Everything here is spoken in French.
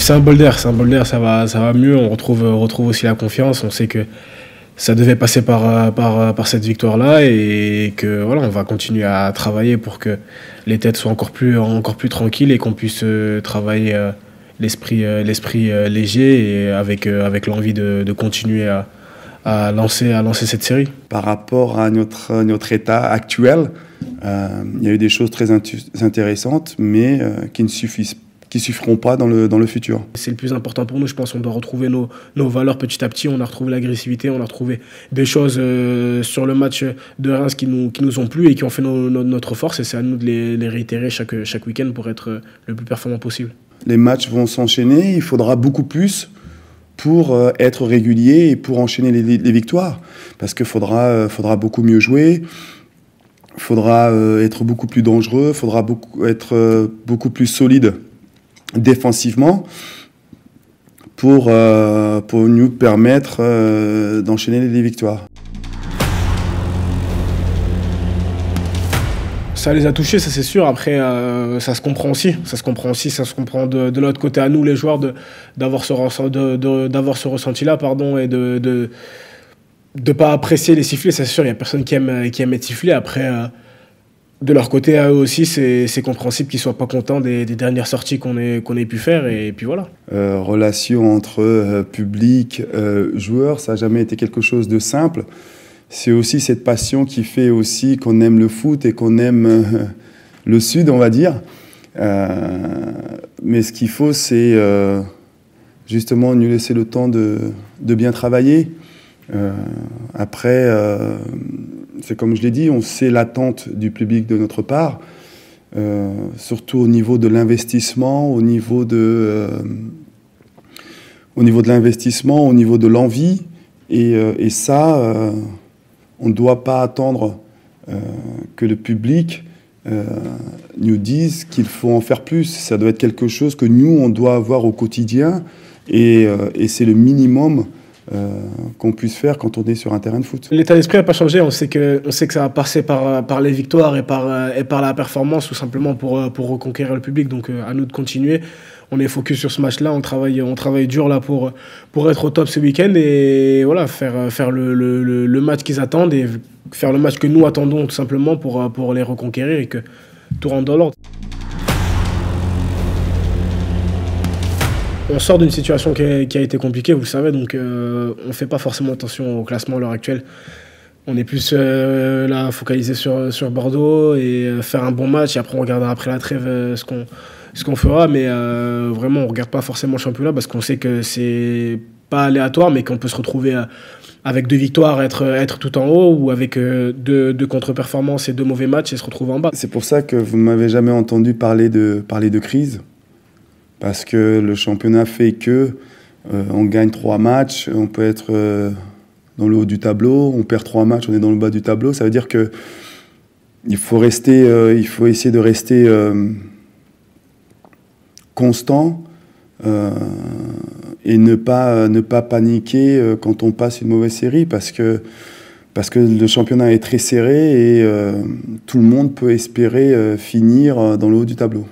C'est un bol d'air, ça va mieux, on retrouve aussi la confiance, on sait que ça devait passer par cette victoire-là et que voilà, on va continuer à travailler pour que les têtes soient encore plus tranquilles et qu'on puisse travailler l'esprit léger et avec l'envie de continuer à lancer cette série. Par rapport à notre état actuel, il y a eu des choses très intéressantes, mais qui suffiront pas dans le futur. C'est le plus important pour nous, je pense. On doit retrouver nos valeurs petit à petit. On a retrouvé l'agressivité, on a retrouvé des choses sur le match de Reims qui nous ont plu et qui ont fait notre force. Et c'est à nous de les réitérer chaque week-end pour être le plus performant possible. Les matchs vont s'enchaîner, il faudra beaucoup plus pour être régulier et pour enchaîner les victoires. Parce qu'il faudra beaucoup mieux jouer, il faudra être beaucoup plus dangereux, il faudra être beaucoup plus solide défensivement pour nous permettre d'enchaîner les victoires. Ça les a touchés, ça c'est sûr. Après, ça se comprend aussi. Ça se comprend de l'autre côté à nous, les joueurs, d'avoir ce ressenti-là, et de pas apprécier les sifflets. C'est sûr, il n'y a personne qui aime être sifflé. Après, de leur côté, à eux aussi, c'est compréhensible qu'ils ne soient pas contents des dernières sorties qu'on ait pu faire. Et puis voilà. Relation entre public, joueurs, ça n'a jamais été quelque chose de simple. C'est aussi cette passion qui fait aussi qu'on aime le foot et qu'on aime le Sud, on va dire. Mais ce qu'il faut, c'est justement nous laisser le temps de bien travailler. Après, c'est comme je l'ai dit, on sait l'attente du public de notre part, surtout au niveau de l'investissement, au niveau de l'investissement, au niveau de l'envie. Et ça, on ne doit pas attendre que le public nous dise qu'il faut en faire plus. Ça doit être quelque chose que nous, on doit avoir au quotidien. Et c'est le minimum qu'on puisse faire quand on est sur un terrain de foot. L'état d'esprit n'a pas changé. On sait que ça va passer par les victoires et par la performance, tout simplement pour reconquérir le public. Donc à nous de continuer. On est focus sur ce match-là, on travaille dur là pour être au top ce week-end et voilà, faire le match qu'ils attendent et faire le match que nous attendons tout simplement pour les reconquérir et que tout rentre dans l'ordre. On sort d'une situation qui a été compliquée, vous le savez, donc on ne fait pas forcément attention au classement à l'heure actuelle. On est plus là focalisé sur Bordeaux et faire un bon match et après on regardera après la trêve ce qu'on fera, mais vraiment on ne regarde pas forcément le championnat parce qu'on sait que c'est pas aléatoire, mais qu'on peut se retrouver avec 2 victoires, être tout en haut, ou avec deux contre-performances et 2 mauvais matchs et se retrouver en bas. C'est pour ça que vous ne m'avez jamais entendu parler de crise, parce que le championnat fait que on gagne 3 matchs, on peut être dans le haut du tableau, on perd 3 matchs, on est dans le bas du tableau. Ça veut dire que il faut essayer de rester constant et ne pas paniquer quand on passe une mauvaise série parce que le championnat est très serré et tout le monde peut espérer finir dans le haut du tableau.